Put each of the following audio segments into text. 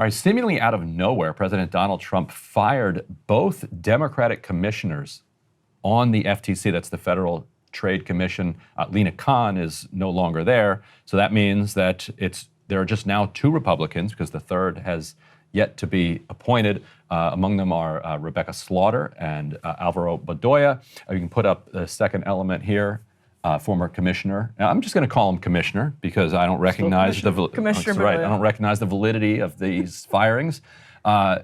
All right, seemingly out of nowhere, President Donald Trump fired both Democratic commissioners on the FTC. That's the Federal Trade Commission. Lena Khan is no longer there. So that means that there are just now 2 Republicans because the third has yet to be appointed. Among them are Rebecca Slaughter and Alvaro Bedoya. You can put up the second element here. Former commissioner. Now, I'm just going to call him commissioner because I don't recognize the validity of these firings.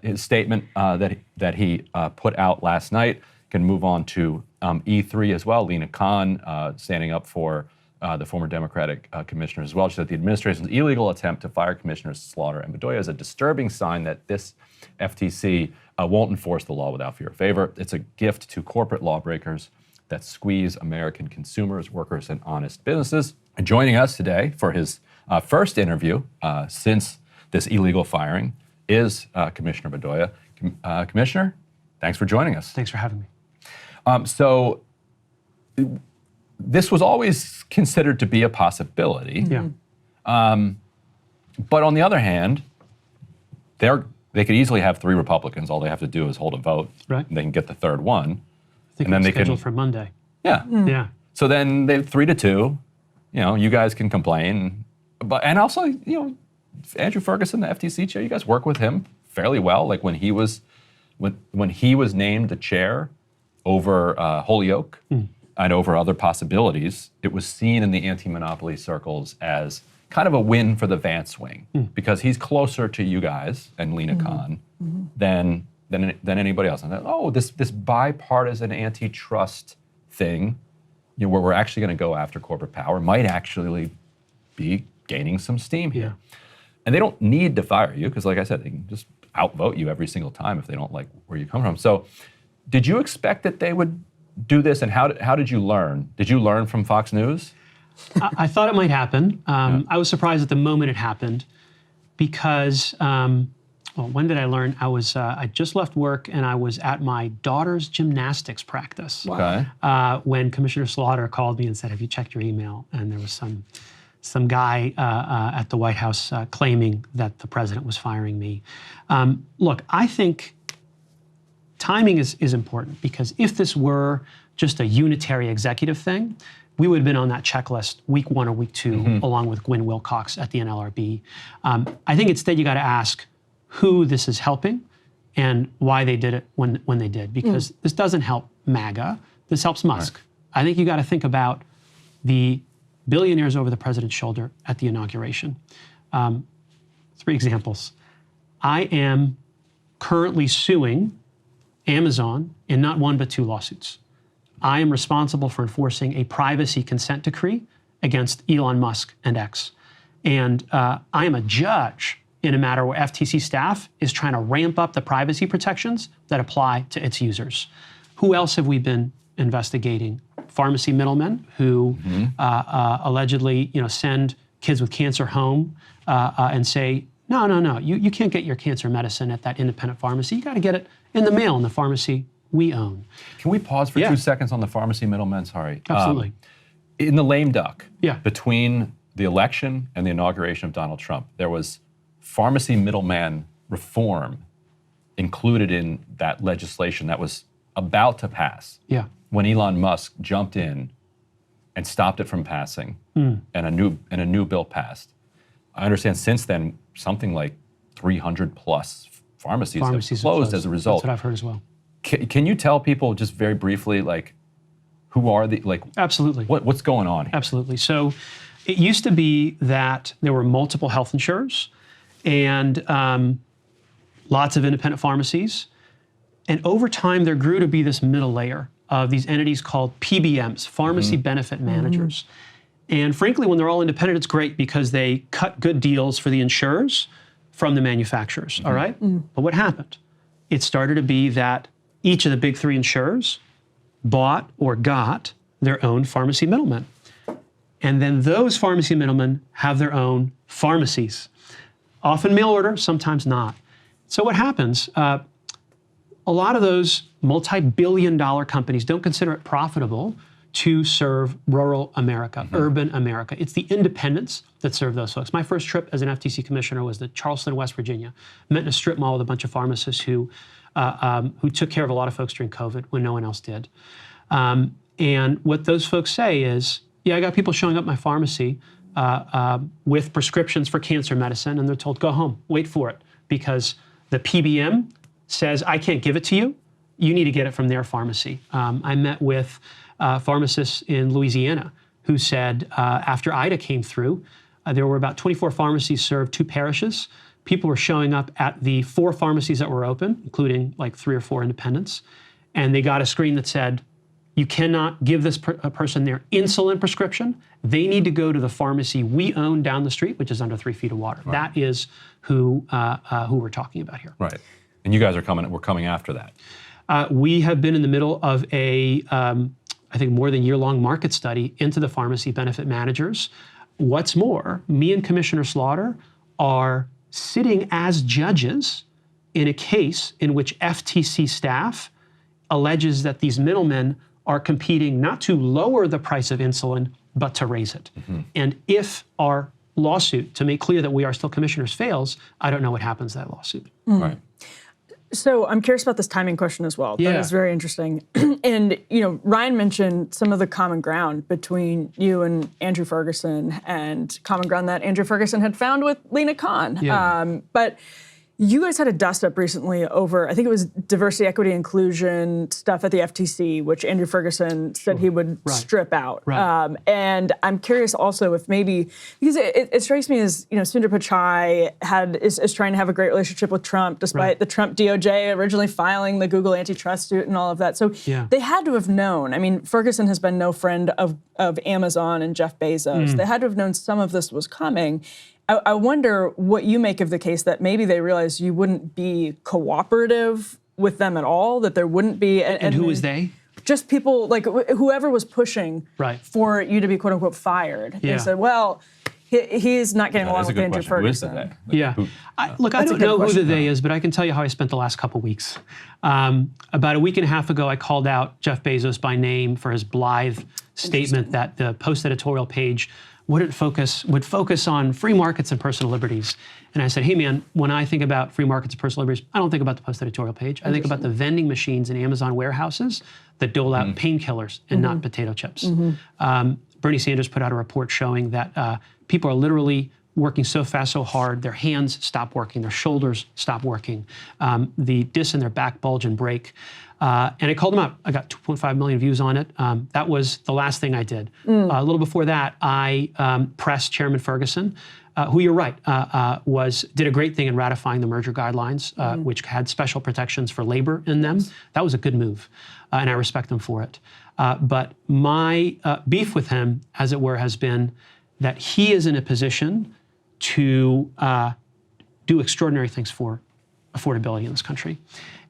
His statement that he put out last night can move on to E3 as well. Lena Khan standing up for the former Democratic commissioners as well. She said the administration's illegal attempt to fire Commissioners Slaughter and Bedoya is a disturbing sign that this FTC won't enforce the law without fear or favor. It's a gift to corporate lawbreakers that squeeze American consumers, workers, and honest businesses. And joining us today for his first interview since this illegal firing is Commissioner Bedoya. Commissioner, thanks for joining us. Thanks for having me. So this was always considered to be a possibility. Yeah. But on the other hand, they could easily have 3 Republicans. All they have to do is hold a vote. Right. And they can get the third one. And then they scheduled for Monday. Yeah. Yeah. So then they 3-2. You know, you guys can complain, and also, you know, Andrew Ferguson, the FTC chair, you guys work with him fairly well. Like when he was named the chair over Holyoke and over other possibilities, it was seen in the anti-monopoly circles as kind of a win for the Vance wing because he's closer to you guys and Lena Khan than anybody else. And this bipartisan antitrust thing, you know, where we're actually going to go after corporate power, might actually be gaining some steam here. Yeah. And they don't need to fire you because, like I said, they can just outvote you every single time if they don't like where you come from. So, did you expect that they would do this? And how did you learn? Did you learn from Fox News? I thought it might happen. I was surprised at the moment it happened because. Well, when did I learn? I just left work and I was at my daughter's gymnastics practice. Okay. When Commissioner Slaughter called me and said, "Have you checked your email?" And there was some guy at the White House claiming that the president was firing me. Look, I think timing is important because if this were just a unitary executive thing, we would have been on that checklist week 1 or week 2, along with Gwynn Wilcox at the NLRB. I think instead you got to ask who this is helping and why they did it when they did, because this doesn't help MAGA, this helps Musk. Right. I think you got to think about the billionaires over the president's shoulder at the inauguration. 3 examples. I am currently suing Amazon in not 1 but 2 lawsuits. I am responsible for enforcing a privacy consent decree against Elon Musk and X. And I am a judge in a matter where FTC staff is trying to ramp up the privacy protections that apply to its users. Who else have we been investigating? Pharmacy middlemen who allegedly, you know, send kids with cancer home and say, no, you can't get your cancer medicine at that independent pharmacy. You got to get it in the mail in the pharmacy we own. Can we pause for 2 seconds on the pharmacy middlemen? Sorry. Absolutely. In the lame duck between the election and the inauguration of Donald Trump, there was pharmacy middleman reform included in that legislation that was about to pass. Yeah. When Elon Musk jumped in and stopped it from passing, and a new bill passed. I understand since then something like 300 plus pharmacies have closed as a result. That's what I've heard as well. Can you tell people just very briefly, like, who are the, like? Absolutely. What's going on here? Absolutely. So it used to be that there were multiple health insurers and lots of independent pharmacies. And over time, there grew to be this middle layer of these entities called PBMs, pharmacy benefit managers. And frankly, when they're all independent, it's great because they cut good deals for the insurers from the manufacturers, all right? But what happened? It started to be that each of the big 3 insurers bought or got their own pharmacy middlemen. And then those pharmacy middlemen have their own pharmacies, often mail order, sometimes not. So what happens? A lot of those multi-billion-dollar companies don't consider it profitable to serve rural America, urban America. It's the independents that serve those folks. My first trip as an FTC commissioner was to Charleston, West Virginia. Met in a strip mall with a bunch of pharmacists who took care of a lot of folks during COVID when no one else did. And what those folks say is, yeah, I got people showing up at my pharmacy with prescriptions for cancer medicine, and they're told, go home, wait for it, because the PBM says, I can't give it to you. You need to get it from their pharmacy. I met with pharmacists in Louisiana who said after Ida came through, there were about 24 pharmacies served 2 parishes. People were showing up at the 4 pharmacies that were open, including like 3 or 4 independents, and they got a screen that said, you cannot give this person their insulin prescription. They need to go to the pharmacy we own down the street, which is under 3 feet of water. Right. That is who we're talking about here. Right. And you guys are coming after that. We have been in the middle of a, I think, more than year-long market study into the pharmacy benefit managers. What's more, me and Commissioner Slaughter are sitting as judges in a case in which FTC staff alleges that these middlemen are competing not to lower the price of insulin, but to raise it. And if our lawsuit, to make clear that we are still commissioners, fails, I don't know what happens to that lawsuit. Right. So I'm curious about this timing question as well. Yeah. That is very interesting. And Ryan mentioned some of the common ground between you and Andrew Ferguson, and common ground that Andrew Ferguson had found with Lina Khan. Yeah. But you guys had a dust-up recently over, I think it was diversity, equity, inclusion stuff at the FTC, which Andrew Ferguson said he would strip out. Right. And I'm curious also if maybe, because it strikes me as, Sundar Pichai is trying to have a great relationship with Trump, despite the Trump DOJ originally filing the Google antitrust suit and all of that. So they had to have known. I mean, Ferguson has been no friend of Amazon and Jeff Bezos. They had to have known some of this was coming. I wonder what you make of the case that maybe they realized you wouldn't be cooperative with them at all, that there wouldn't be. And who was they? Just people, like whoever was pushing for you to be quote unquote fired. Yeah. They said, well, he's not getting along with Andrew Ferguson. Who is the Yeah. Look, I don't know who the they is, but I can tell you how I spent the last couple weeks. About a week and a half ago, I called out Jeff Bezos by name for his blithe statement that the Post editorial page would focus on free markets and personal liberties. And I said, hey man, when I think about free markets and personal liberties, I don't think about the Post editorial page. I think about the vending machines in Amazon warehouses that dole out painkillers and not potato chips. Bernie Sanders put out a report showing that people are literally working so fast, so hard, their hands stop working, their shoulders stop working, the discs in their back bulge and break. And I called him up. I got 2.5 million views on it. That was the last thing I did. A little before that, I pressed Chairman Ferguson, who you're right, did a great thing in ratifying the merger guidelines, which had special protections for labor in them. That was a good move, and I respect him for it. But my beef with him, as it were, has been that he is in a position to do extraordinary things for affordability in this country.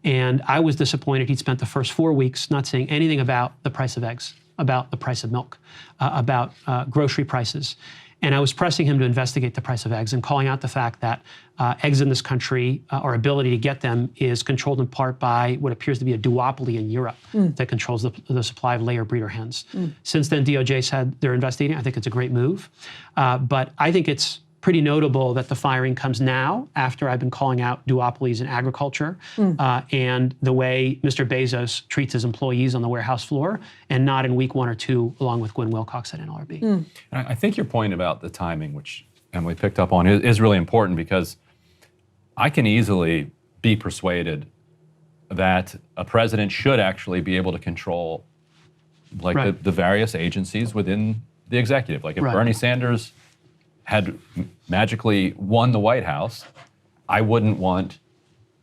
And I was disappointed he'd spent the first 4 weeks not saying anything about the price of eggs, about the price of milk, about grocery prices. And I was pressing him to investigate the price of eggs and calling out the fact that eggs in this country, our ability to get them, is controlled in part by what appears to be a duopoly in Europe that controls the supply of layer breeder hens. Since then, DOJ said they're investigating. I think it's a great move. But I think it's pretty notable that the firing comes now after I've been calling out duopolies in agriculture and the way Mr. Bezos treats his employees on the warehouse floor, and not in week 1 or 2, along with Gwen Wilcox at NLRB. I think your point about the timing, which Emily picked up on, is really important, because I can easily be persuaded that a president should actually be able to control the various agencies within the executive. Like if Bernie Sanders had magically won the White House, I wouldn't want,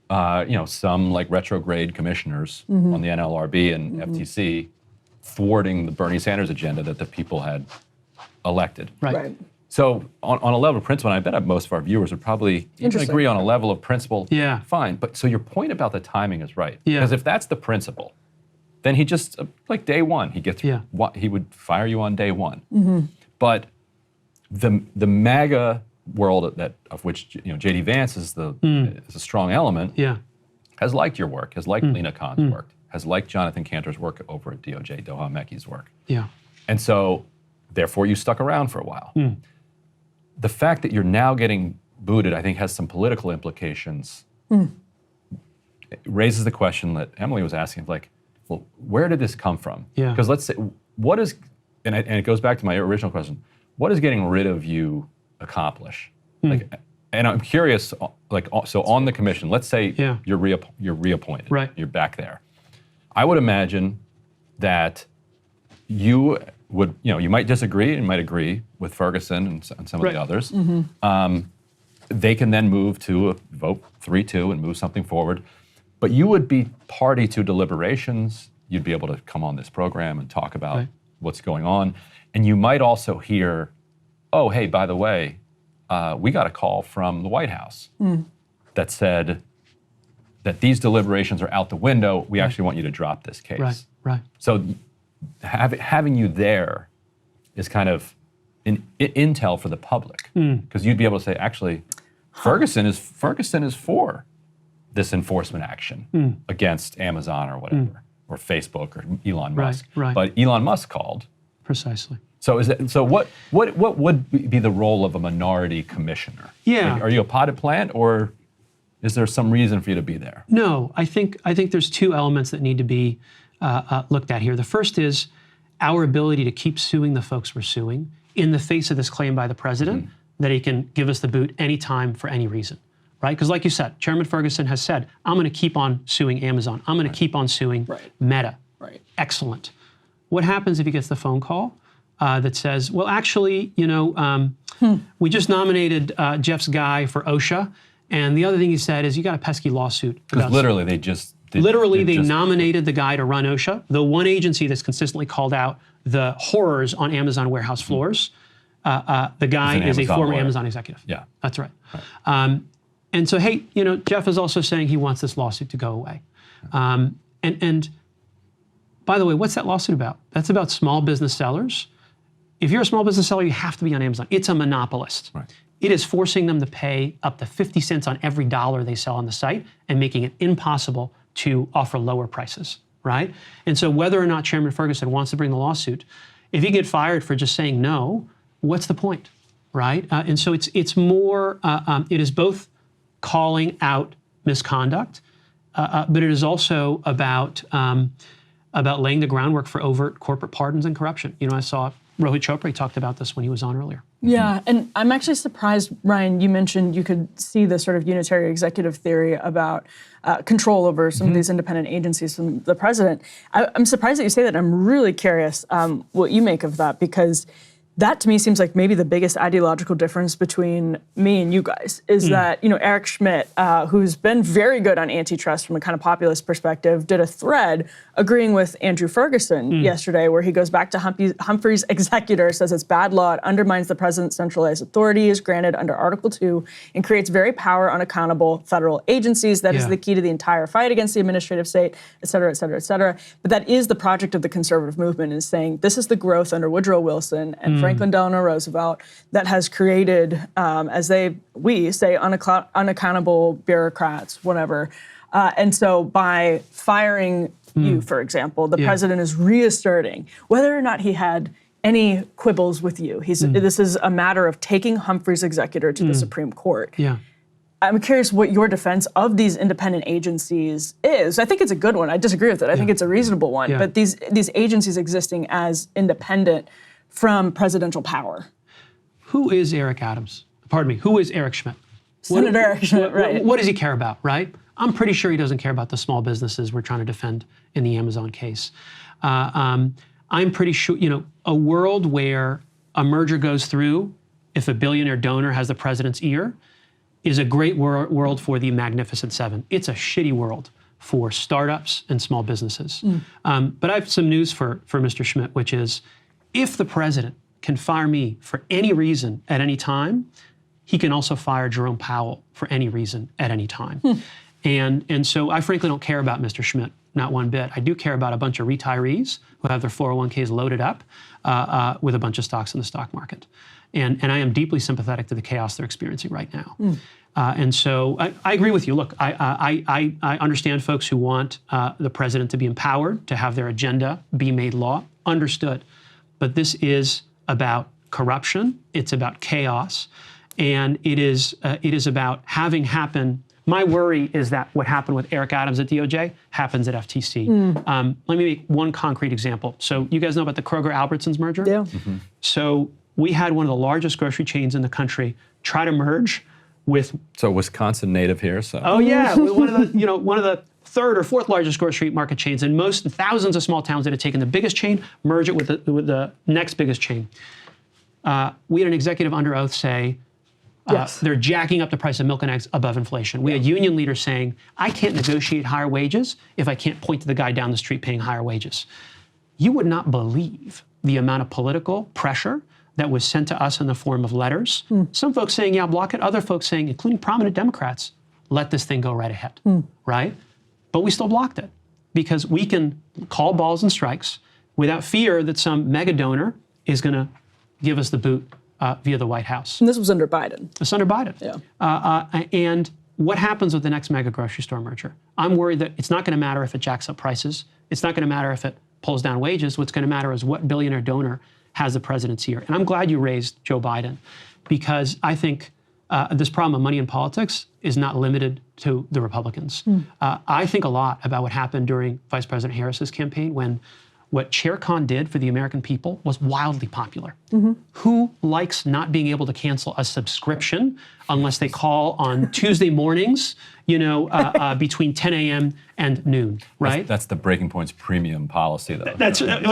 some retrograde commissioners on the NLRB and FTC thwarting the Bernie Sanders agenda that the people had elected. Right. So on a level of principle, and I bet most of our viewers would probably even agree on a level of principle. Yeah. Fine. But so your point about the timing is right. Yeah. Because if that's the principle, then he just day one, he would fire you on day one. But the MAGA world of which J.D. Vance is a strong element, has liked your work, has liked Lina Khan's work. has liked Jonathan Cantor's work over at DOJ, Doha Meki's work. Yeah. And so, therefore, you stuck around for a while. The fact that you're now getting booted, I think, has some political implications. It raises the question that Emily was asking, like, well, where did this come from? Yeah. Because let's say, what is, and it goes back to my original question, what does getting rid of you accomplish? Like, and I'm curious, like, so on the commission, let's say you're reappointed, right? You're back there. I would imagine that you would, you might disagree and might agree with Ferguson and some of the others. They can then move to a vote 3-2 and move something forward. But you would be party to deliberations. You'd be able to come on this program and talk about what's going on. And you might also hear, oh, hey, by the way, we got a call from the White House that said that these deliberations are out the window. We actually want you to drop this case. Right. So having you there is kind of an intel for the public, because you'd be able to say, actually, Ferguson is for this enforcement action against Amazon or whatever, or Facebook or Elon Musk. Right. But Elon Musk called. Precisely. So what would be the role of a minority commissioner? Yeah. Like, are you a potted plant, or is there some reason for you to be there? No, I think there's two elements that need to be looked at here. The first is our ability to keep suing the folks we're suing in the face of this claim by the president that he can give us the boot anytime for any reason, right? Because like you said, Chairman Ferguson has said, I'm going to keep on suing Amazon. I'm going to keep on suing Meta. Right. Excellent. What happens if he gets the phone call that says, well, actually, we just nominated Jeff's guy for OSHA, and the other thing he said is, you got a pesky lawsuit. Because literally they nominated the guy to run OSHA, the one agency that's consistently called out the horrors on Amazon warehouse floors. The guy is a former Amazon executive. Yeah. That's right. And so, hey, Jeff is also saying he wants this lawsuit to go away. And by the way, what's that lawsuit about? That's about small business sellers. If you're a small business seller, you have to be on Amazon. It's a monopolist. Right. It is forcing them to pay up to 50 cents on every dollar they sell on the site and making it impossible to offer lower prices, right? And so whether or not Chairman Ferguson wants to bring the lawsuit, if he get fired for just saying no, what's the point, right? And so it's more, it is both calling out misconduct, but it is also about laying the groundwork for overt corporate pardons and corruption. I saw Rohit Chopra talked about this when he was on earlier. Yeah, and I'm actually surprised, Ryan, you mentioned you could see the sort of unitary executive theory about control over some of these independent agencies from the president. I'm surprised that you say that. I'm really curious what you make of that, because that to me seems like maybe the biggest ideological difference between me and you guys is that, Eric Schmidt, who's been very good on antitrust from a kind of populist perspective, did a thread agreeing with Andrew Ferguson yesterday, where he goes back to Humphrey's executor, says it's bad law, it undermines the president's centralized authorities granted under Article 2 and creates very power unaccountable federal agencies. That is the key to the entire fight against the administrative state, et cetera, et cetera, et cetera. But that is the project of the conservative movement, is saying this is the growth under Woodrow Wilson and Franklin Delano Roosevelt that has created, we say, unaccountable bureaucrats, whatever. And so by firing you, for example, the president is reasserting whether or not he had any quibbles with you. This is a matter of taking Humphrey's executor to the Supreme Court. Yeah. I'm curious what your defense of these independent agencies is. I think it's a good one. I disagree with it. I think it's a reasonable one. Yeah. But these agencies existing as independent from presidential power. Who is Eric Adams? Pardon me, who is Eric Schmidt? Senator Eric Schmidt, right. What does he care about, right? I'm pretty sure he doesn't care about the small businesses we're trying to defend in the Amazon case. I'm pretty sure, a world where a merger goes through, if a billionaire donor has the president's ear, is a great world for the Magnificent Seven. It's a shitty world for startups and small businesses. But I have some news for Mr. Schmidt, which is, if the president can fire me for any reason at any time, he can also fire Jerome Powell for any reason at any time. And so I frankly don't care about Mr. Schmidt, not one bit. I do care about a bunch of retirees who have their 401ks loaded up with a bunch of stocks in the stock market. And I am deeply sympathetic to the chaos they're experiencing right now. And so I agree with you. Look, I understand folks who want the president to be empowered, to have their agenda be made law. Understood. But this is about corruption. It's about chaos. And it is about having happen. My worry is that what happened with Eric Adams at DOJ happens at FTC. Let me make one concrete example. So you guys know about the Kroger-Albertsons merger? Yeah. So we had one of the largest grocery chains in the country try to merge with. So Wisconsin native here. So. Oh yeah, one of the third or fourth largest grocery market chains, and thousands of small towns that had taken the biggest chain, merge it with the next biggest chain. We had an executive under oath say. Yes. They're jacking up the price of milk and eggs above inflation. We had union leaders saying, I can't negotiate higher wages if I can't point to the guy down the street paying higher wages. You would not believe the amount of political pressure that was sent to us in the form of letters. Some folks saying, yeah, block it. Other folks saying, including prominent Democrats, let this thing go right ahead, right? But we still blocked it because we can call balls and strikes without fear that some mega donor is going to give us the boot via the White House. And this was under Biden. It's under Biden. Yeah. And what happens with the next mega grocery store merger? I'm worried that it's not going to matter if it jacks up prices. It's not going to matter if it pulls down wages. What's going to matter is what billionaire donor has the presidency here. And I'm glad you raised Joe Biden because I think this problem of money in politics is not limited to the Republicans. I think a lot about what happened during Vice President Harris's campaign when what Chair Khan did for the American people was wildly popular. Who likes not being able to cancel a subscription unless they call on Tuesday mornings, between 10 a.m. and noon, right? That's the Breaking Point's premium policy, though. That's you have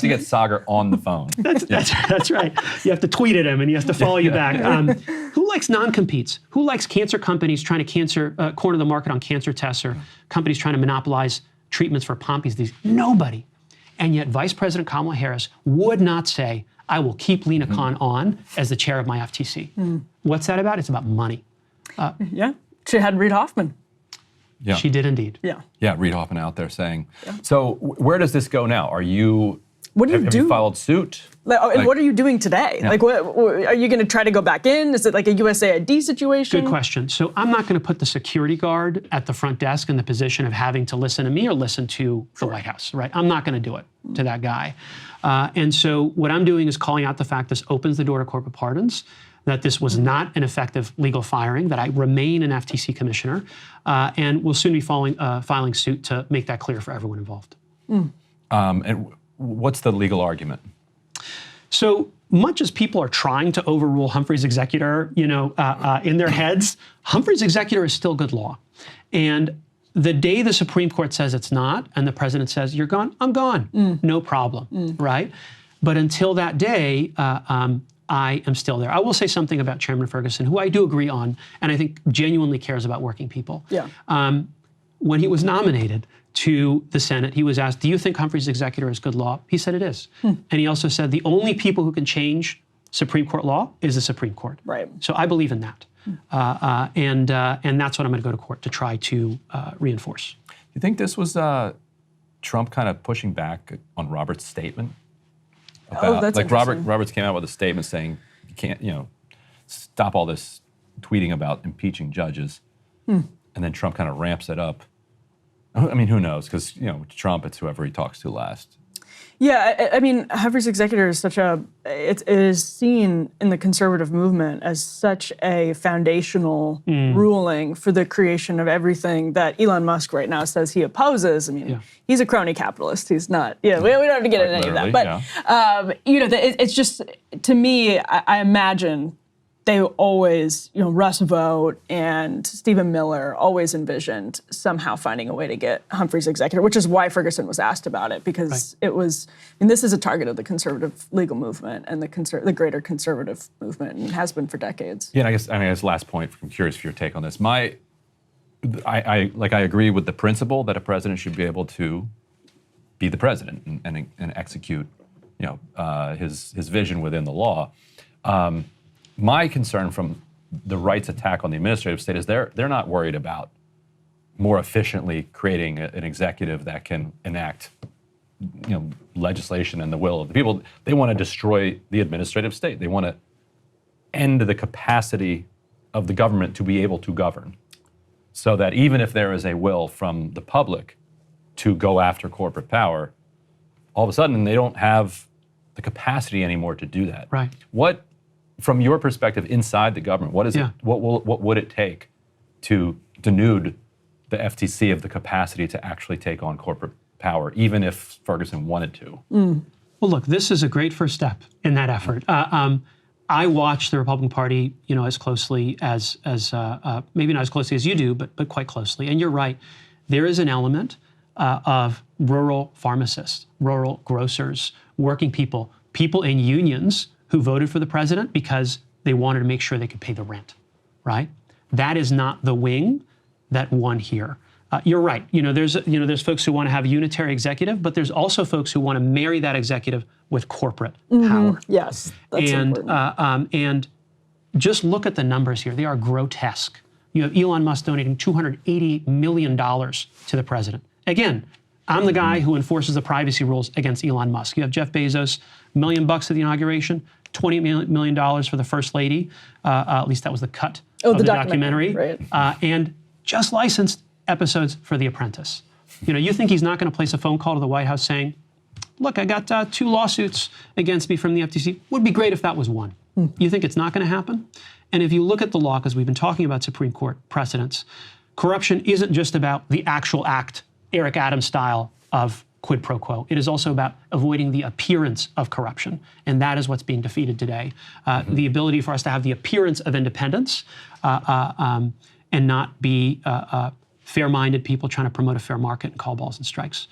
to get Sagar on the phone. That's right. You have to tweet at him and he has to follow you back. Who likes non-competes? Who likes cancer companies trying to corner the market on cancer tests or companies trying to monopolize treatments for Pompey's disease? Nobody. And yet Vice President Kamala Harris would not say, I will keep Lena Khan on as the chair of my FTC. What's that about? It's about money. Yeah. She had Reid Hoffman. Yeah. She did indeed. Yeah. Yeah, Reid Hoffman out there saying. So where does this go now? Are you, what do you have do? you followed suit? And what are you doing today? Yeah. Like, what are you going to try to go back in? Is it like a USAID situation? Good question. So I'm not going to put the security guard at the front desk in the position of having to listen to me or listen to the White House, right? I'm not going to do it to that guy. And so what I'm doing is calling out the fact this opens the door to corporate pardons, that this was not an effective legal firing, that I remain an FTC commissioner, and we'll soon be filing suit to make that clear for everyone involved. And what's the legal argument? So much as people are trying to overrule Humphrey's executor, in their heads, Humphrey's executor is still good law. And the day the Supreme Court says it's not, and the president says, you're gone, I'm gone, no problem, right? But until that day, I am still there. I will say something about Chairman Ferguson, who I do agree on, and I think genuinely cares about working people. Yeah. When he was nominated to the Senate, he was asked, do you think Humphrey's executor is good law? He said it is. And he also said the only people who can change Supreme Court law is the Supreme Court. Right. So I believe in that. And that's what I'm going to go to court to try to reinforce. Do you think this was Trump kind of pushing back on Roberts' statement? That's like interesting. Roberts came out with a statement saying you can't, stop all this tweeting about impeaching judges, and then Trump kind of ramps it up. I mean, who knows? Because Trump, it's whoever he talks to last. Yeah, I mean, Humphrey's executor is it is seen in the conservative movement as such a foundational ruling for the creation of everything that Elon Musk right now says he opposes. I mean, he's a crony capitalist. He's not, we don't have to get into any of that. But, it's just, to me, I imagine they always, Russ Vought and Stephen Miller always envisioned somehow finding a way to get Humphrey's executor, which is why Ferguson was asked about it, because it was, this is a target of the conservative legal movement and the greater conservative movement, and has been for decades. Yeah, and I guess last point, I'm curious for your take on this. I agree with the principle that a president should be able to be the president and execute, his vision within the law. My concern from the right's attack on the administrative state is they're not worried about more efficiently creating an executive that can enact legislation and the will of the people. They want to destroy the administrative state. They want to end the capacity of the government to be able to govern. So that even if there is a will from the public to go after corporate power, all of a sudden they don't have the capacity anymore to do that. Right. What, from your perspective inside the government, what is it? What would it take to denude the FTC of the capacity to actually take on corporate power, even if Ferguson wanted to? Well, look, this is a great first step in that effort. I watch the Republican Party, as closely as maybe not as closely as you do, but quite closely. And you're right, there is an element of rural pharmacists, rural grocers, working people, people in unions who voted for the president because they wanted to make sure they could pay the rent, right? That is not the wing that won here. You're right. There's folks who want to have a unitary executive, but there's also folks who want to marry that executive with corporate power. Yes, that's important. And just look at the numbers here. They are grotesque. You have Elon Musk donating $280 million to the president. Again, I'm the guy who enforces the privacy rules against Elon Musk. You have Jeff Bezos, $1 million at the inauguration, $20 million for the First Lady. At least that was the cut of the documentary. Right. And just licensed episodes for The Apprentice. You think he's not going to place a phone call to the White House saying, look, I got 2 lawsuits against me from the FTC. Would be great if that was one. You think it's not going to happen? And if you look at the law, because we've been talking about Supreme Court precedents, corruption isn't just about the actual act, Eric Adams style, of quid pro quo. It is also about avoiding the appearance of corruption. And that is what's being defeated today. The ability for us to have the appearance of independence and not be fair-minded people trying to promote a fair market and call balls and strikes.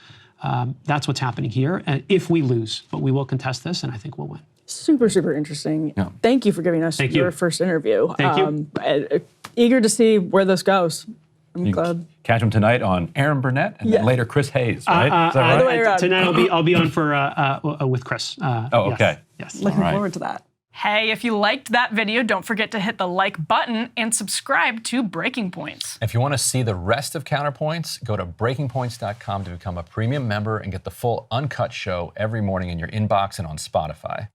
That's what's happening here. If we lose, but we will contest this, and I think we'll win. Super, super interesting. Yeah. Thank you for giving us your first interview. Thank you. Eager to see where this goes. I'm You glad. catch him tonight on Aaron Burnett and then later Chris Hayes, right? Is that Either right? way around. Tonight I'll be on for with Chris. Okay. Yes. Looking right. forward to that. Hey, if you liked that video, don't forget to hit the like button and subscribe to Breaking Points. If you want to see the rest of Counterpoints, go to breakingpoints.com to become a premium member and get the full uncut show every morning in your inbox and on Spotify.